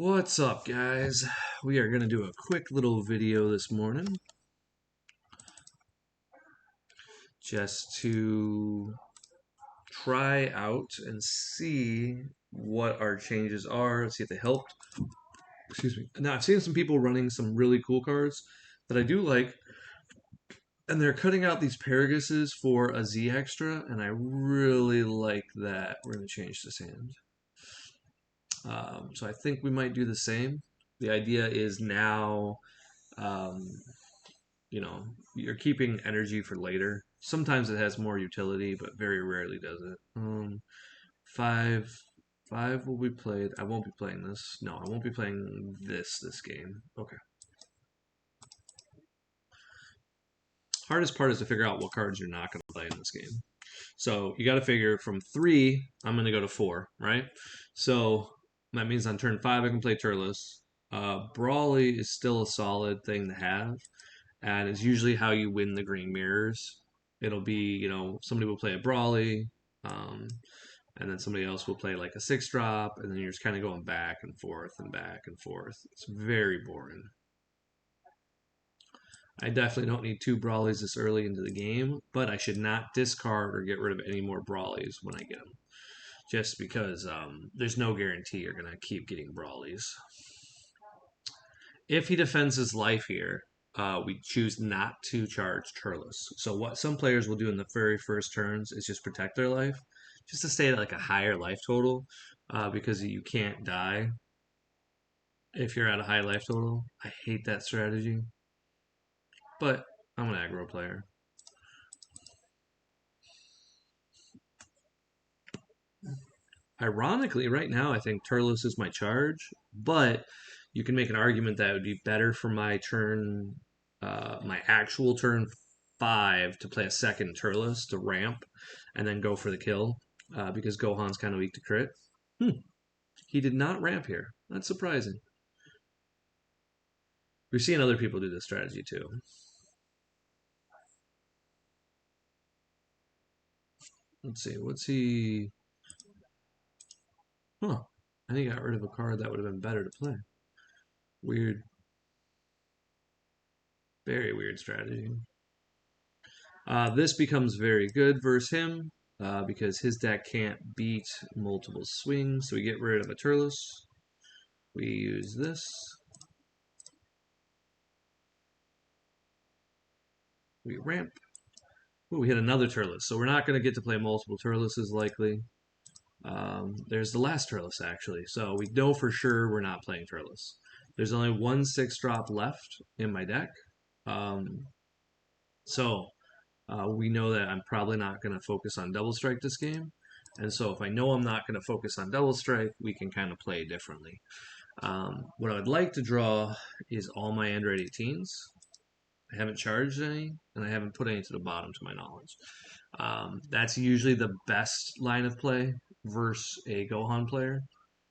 What's up, guys? We are going to do a quick little video this morning just to try out and see what our changes are, see if they helped. Excuse me. Now, I've seen some people running some really cool cards that I do like, and they're cutting out these Paraguses for a Z extra, and I really like that. We're going to change this hand. So I think we might do the same. The idea is now um, you're keeping energy for later. Sometimes it has more utility, but very rarely does it. Five, five will be played. I won't be playing this. No, I won't be playing this game. Okay. Hardest part is to figure out what cards you're not going to play in this game. So you got to figure from three, I'm going to go to four, right? So that means on turn five, I can play Turles. Brawly is still a solid thing to have, and it's usually how you win the green mirrors. It'll be, somebody will play a Brawly, um, and then somebody else will play like a six drop, and then you're just kind of going back and forth and back and forth. It's very boring. I definitely don't need two Brawlies this early into the game, but I should not discard or get rid of any more Brawlies when I get them. Just because there's no guarantee you're going to keep getting Brawlies. If he defends his life here, we choose not to charge Turles. So what some players will do in the very first turns is just protect their life, just to stay at like a higher life total, because you can't die if you're at a high life total. I hate that strategy, but I'm an aggro player. Ironically, right now I think Turles is my charge, but you can make an argument that it would be better for my turn, my actual turn five to play a second Turles to ramp and then go for the kill, because Gohan's kind of weak to crit. He did not ramp here. That's surprising. We're seeing other people do this strategy too. Let's see. What's he? Huh. I think I got rid of a card that would have been better to play. Weird. Very weird strategy. This becomes very good versus him, because his deck can't beat multiple swings. So we get rid of a Turles. We use this. We ramp. Ooh, we hit another Turles. So we're not going to get to play multiple Turleses likely. There's the last Turles actually. So we know for sure we're not playing Turles. There's only one 6-drop left in my deck. So we know that I'm probably not going to focus on Double Strike this game. And so if I know I'm not going to focus on Double Strike, we can kind of play differently. What I would like to draw is all my Android 18s. I haven't charged any, and I haven't put any to the bottom to my knowledge. That's usually the best line of play versus a Gohan player,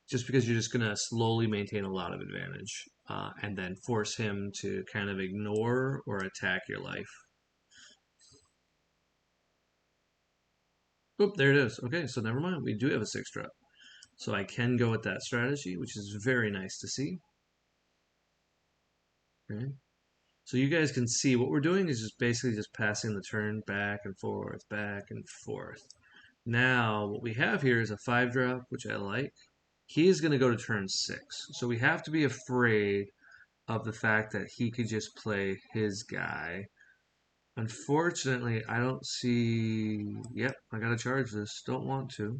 just because you're just going to slowly maintain a lot of advantage, and then force him to kind of ignore or attack your life. Oop, there it is. Okay, so never mind. We do have a 6-drop. So I can go with that strategy, which is very nice to see. Okay. So you guys can see what we're doing is just basically just passing the turn back and forth, back and forth. Now, what we have here is a 5-drop, which I like. He's going to go to turn 6. So we have to be afraid of the fact that he could just play his guy. Unfortunately, I don't see... Yep, I got to charge this. Don't want to.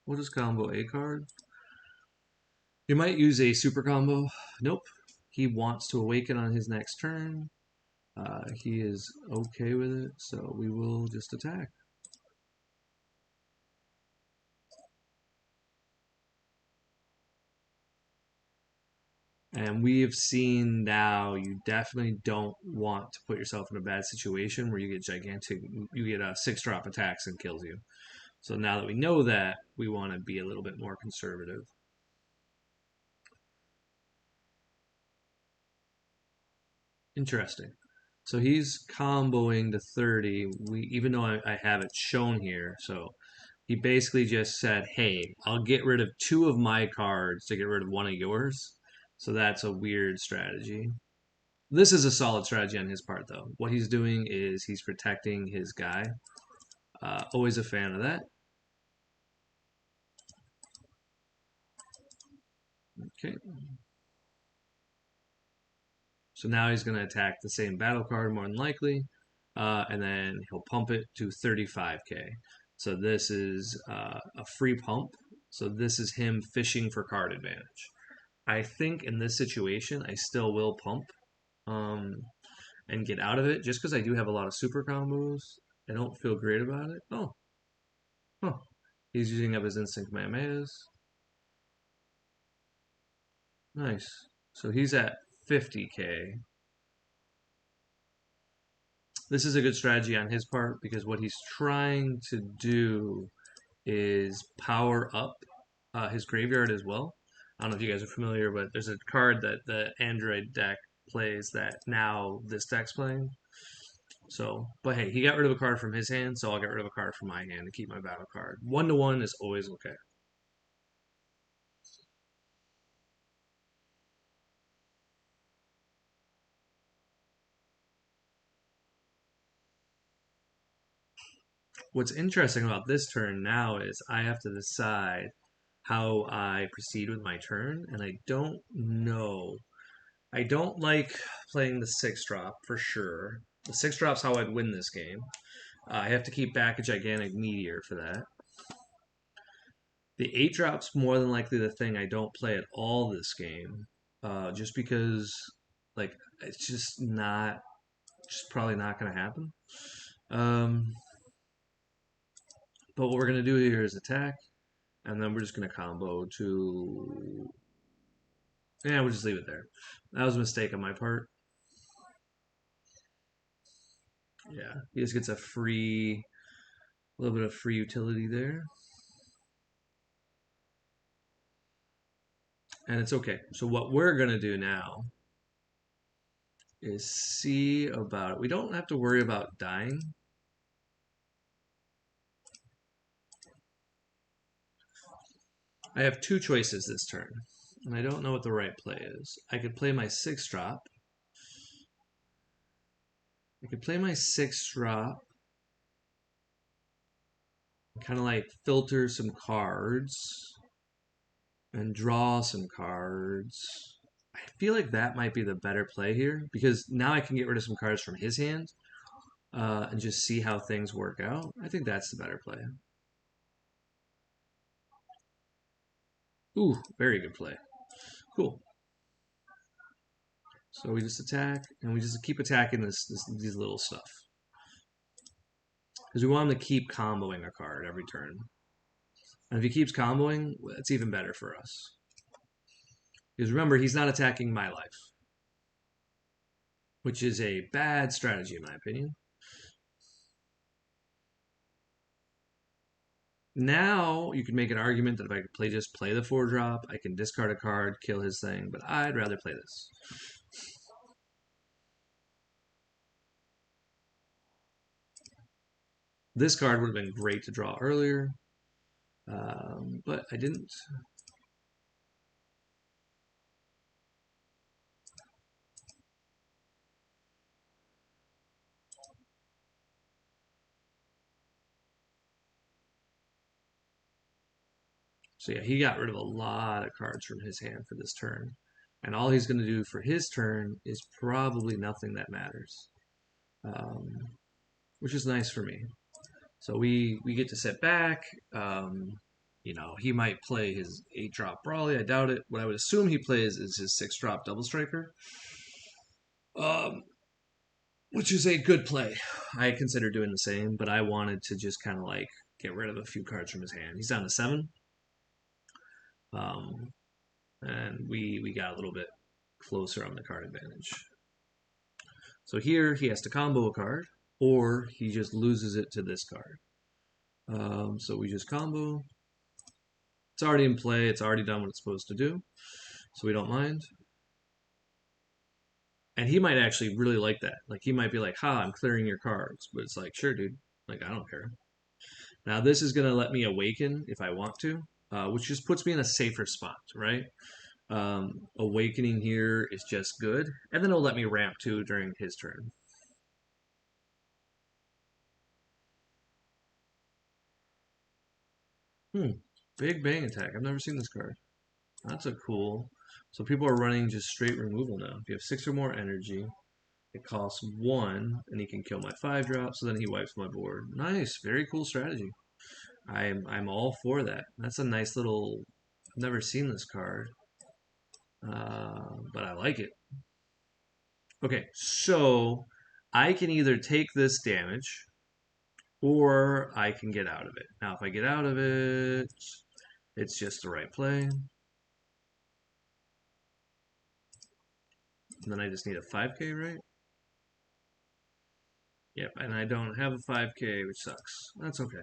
What is combo A card? You might use a super combo. Nope. He wants to awaken on his next turn. He is okay with it, so we will just attack. And we have seen now you definitely don't want to put yourself in a bad situation where you get you get a 6-drop attacks and kills you. So now that we know that, we want to be a little bit more conservative. Interesting. So he's comboing to 30. Even though I have it shown here, so he basically just said, "Hey, I'll get rid of two of my cards to get rid of one of yours." So that's a weird strategy. This is a solid strategy on his part, though. What he's doing is he's protecting his guy. Always a fan of that. Okay. So now he's going to attack the same battle card more than likely, and then he'll pump it to 35k. So this is a free pump. So this is him fishing for card advantage. I think in this situation, I still will pump um, and get out of it just because I do have a lot of super combos. I don't feel great about it. Oh, huh. He's using up his instant Kamehamehas. Nice. So he's at 50k. This is a good strategy on his part because what he's trying to do is power up his graveyard as well. I don't know if you guys are familiar, but there's a card that the Android deck plays that now this deck's playing. So, but hey, he got rid of a card from his hand, so I'll get rid of a card from my hand to keep my battle card. 1-1 is always okay. What's interesting about this turn now is I have to decide how I proceed with my turn, and I don't know. I don't like playing the 6-drop for sure. The 6-drop's how I'd win this game. I have to keep back a gigantic meteor for that. The 8-drop's more than likely the thing I don't play at all this game, just because like it's just probably not going to happen. Um, but what we're going to do here is attack, and then we're just going to combo to. Yeah, we'll just leave it there. That was a mistake on my part. Yeah, he just gets a little bit of free utility there. And it's okay. So what we're going to do now is see about it. We don't have to worry about dying. I have two choices this turn, and I don't know what the right play is. I could play my 6-drop. I could play my 6-drop, kind of like filter some cards and draw some cards. I feel like that might be the better play here because now I can get rid of some cards from his hand and just see how things work out. I think that's the better play. Ooh, very good play. Cool. So we just attack, and we just keep attacking these little stuff. Because we want him to keep comboing a card every turn. And if he keeps comboing, that's even better for us. Because remember, he's not attacking my life, which is a bad strategy in my opinion. Now you can make an argument that if I could just play the 4-drop, I can discard a card, kill his thing, but I'd rather play this. This card would have been great to draw earlier, but I didn't. So yeah, he got rid of a lot of cards from his hand for this turn. And all he's going to do for his turn is probably nothing that matters, which is nice for me. So we get to sit back. He might play his 8-drop Brawly. I doubt it. What I would assume he plays is his 6-drop Double Striker, um, which is a good play. I consider doing the same, but I wanted to just kind of like get rid of a few cards from his hand. He's down to 7. Um, and we got a little bit closer on the card advantage. So here he has to combo a card, or he just loses it to this card. So we just combo. It's already in play. It's already done what it's supposed to do, so we don't mind. And he might actually really like that. Like he might be like, "Ha, I'm clearing your cards," but it's like, "Sure, dude. Like I don't care." Now this is gonna let me awaken if I want to, which just puts me in a safer spot, right? Awakening here is just good, and then it'll let me ramp too during his turn. Hmm. Big Bang Attack. I've never seen this card. That's a cool. So people are running just straight removal now. If you have 6 or more energy, it costs 1, and he can kill my 5 drop, so then he wipes my board. Nice. Very cool strategy. I'm all for that. That's a nice little. I've never seen this card, but I like it. Okay, so I can either take this damage or I can get out of it. Now, if I get out of it, it's just the right play. And then I just need a 5k, right? Yep, and I don't have a 5k, which sucks. That's okay.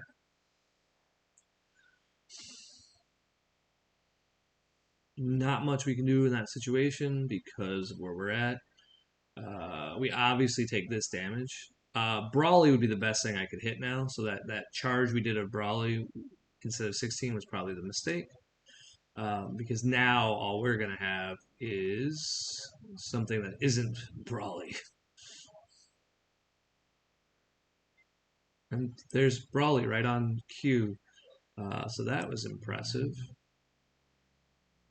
Not much we can do in that situation because of where we're at. We obviously take this damage. Brawly would be the best thing I could hit now, so that charge we did of Brawly instead of 16 was probably the mistake. Because now all we're going to have is something that isn't Brawly. And there's Brawly right on cue. So that was impressive.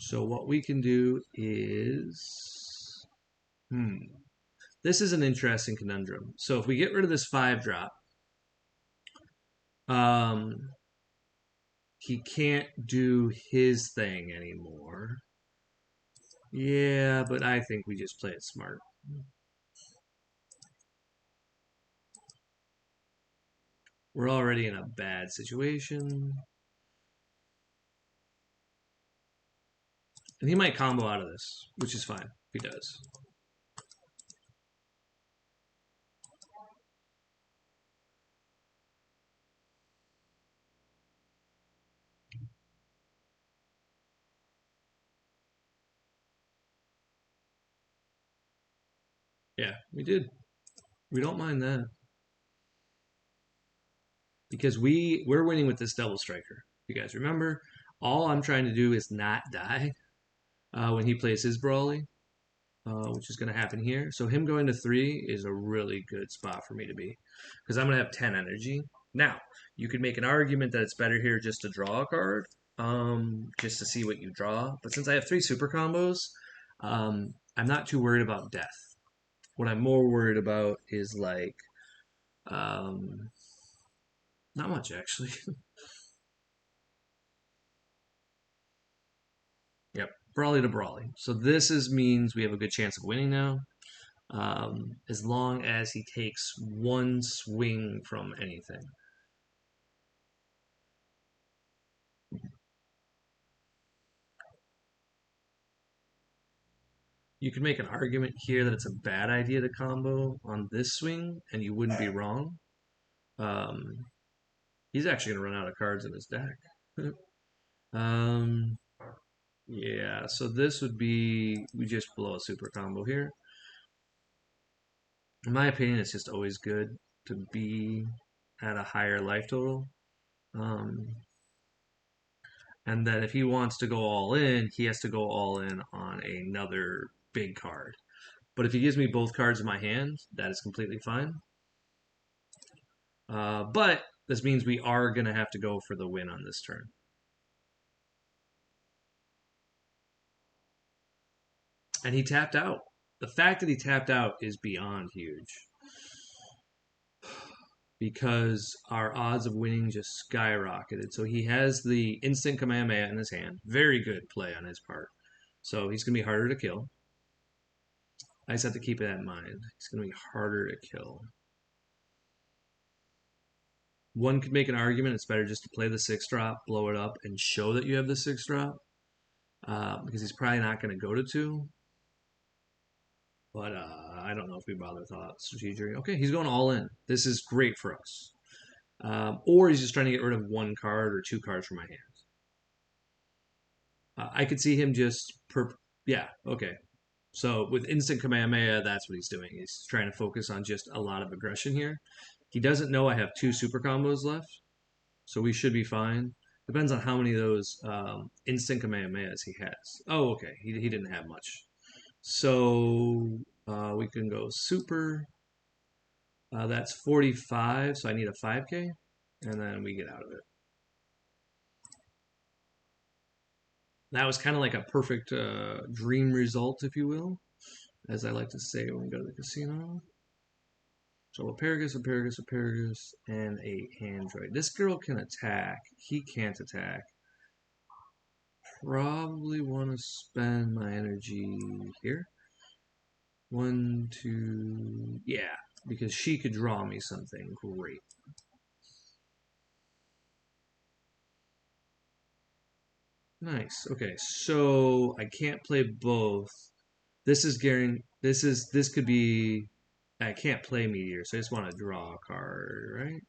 So what we can do is... This is an interesting conundrum. So if we get rid of this 5 drop, um, he can't do his thing anymore. Yeah, but I think we just play it smart. We're already in a bad situation. And he might combo out of this, which is fine if he does. Yeah, we did. We don't mind that. Because we're winning with this double striker. You guys remember? All I'm trying to do is not die when he plays his Brawly, which is going to happen here. So him going to 3 is a really good spot for me to be. Because I'm going to have 10 energy. Now, you could make an argument that it's better here just to draw a card, just to see what you draw. But since I have 3 super combos, I'm not too worried about death. What I'm more worried about is like, um, not much actually. Yep, Brawly to Brawly. So this is means we have a good chance of winning now, as long as he takes 1 swing from anything. You could make an argument here that it's a bad idea to combo on this swing, and you wouldn't be wrong. Um, he's actually going to run out of cards in his deck. um, yeah, so this would be we just blow a super combo here. In my opinion, it's just always good to be at a higher life total. Um, and that if he wants to go all in, he has to go all in on another big card. But if he gives me both cards in my hand, that is completely fine. But this means we are going to have to go for the win on this turn. And he tapped out. The fact that he tapped out is beyond huge. Because our odds of winning just skyrocketed. So he has the instant Kamehameha in his hand. Very good play on his part. So he's going to be harder to kill. I just have to keep that in mind. It's going to be harder to kill. One could make an argument it's better just to play the 6 drop, blow it up, and show that you have the 6 drop. Because he's probably not going to go to 2. But I don't know if we bother thought strategy. Okay, he's going all in. This is great for us. Or he's just trying to get rid of 1 card or 2 cards from my hand. I could see him just yeah, okay. So with instant Kamehameha, that's what he's doing. He's trying to focus on just a lot of aggression here. He doesn't know I have two super combos left, so we should be fine. Depends on how many of those instant Kamehamehas he has. Oh, okay. He didn't have much. So we can go super. That's 45, so I need a 5K, and then we get out of it. That was kind of like a perfect dream result, if you will, as I like to say when we go to the casino. So Asparagus, and a Android. This girl can attack. He can't attack. Probably want to spend my energy here. 1, 2, yeah, because she could draw me something great. Nice. Okay, so I can't play both. This is guaranteed. This could be. I can't play Meteor, so I just want to draw a card, right?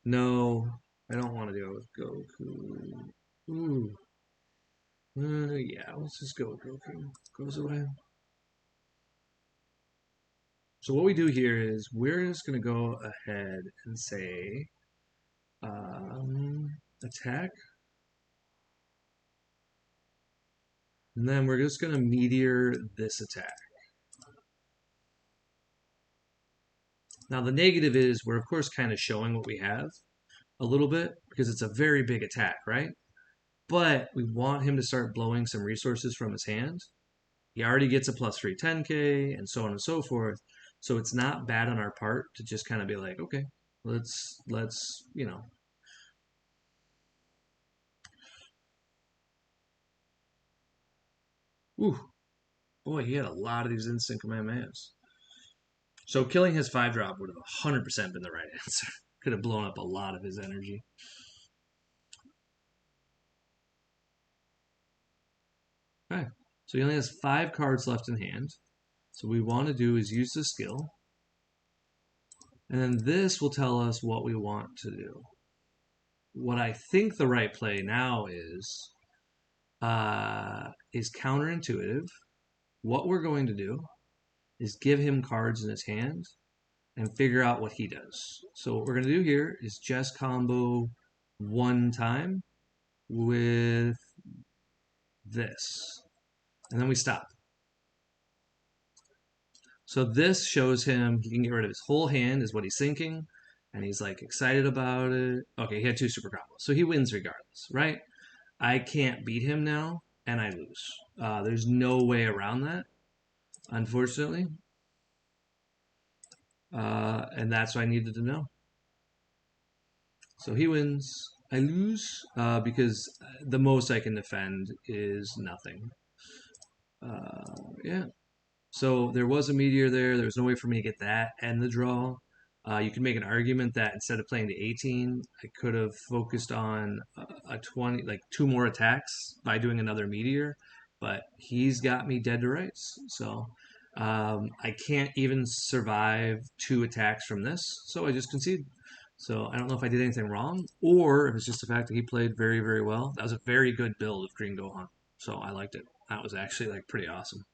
No, I don't want to go with Goku. Ooh. Yeah, let's just go with Goku. Goes away. So what we do here is we're just gonna go ahead and say attack, and then we're just gonna meteor this attack. Now the negative is we're of course kind of showing what we have a little bit because it's a very big attack, right? But we want him to start blowing some resources from his hand. He already gets a plus 3 10K and so on and so forth. So it's not bad on our part to just kind of be like, okay, let's you know. Ooh, boy, he had a lot of these instant Kamehamehas. So killing his 5-drop would have 100% been the right answer. Could have blown up a lot of his energy. Okay, so he only has 5 cards left in hand. So what we want to do is use the skill. And then this will tell us what we want to do. What I think the right play now is counterintuitive. What we're going to do is give him cards in his hand and figure out what he does. So what we're going to do here is just combo one time with this. And then we stop. So this shows him he can get rid of his whole hand is what he's thinking. And he's like excited about it. Okay, he had 2 super combos. So he wins regardless, right? I can't beat him now, and I lose. There's no way around that, unfortunately. And that's what I needed to know. So he wins. I lose because the most I can defend is nothing. Yeah. So there was a meteor there. There was no way for me to get that and the draw. You can make an argument that instead of playing the 18, I could have focused on a 20, like 2 more attacks by doing another meteor. But he's got me dead to rights. So I can't even survive 2 attacks from this. So I just concede. So I don't know if I did anything wrong or if it's just the fact that he played very, very well. That was a very good build of Green Gohan. So I liked it. That was actually like pretty awesome.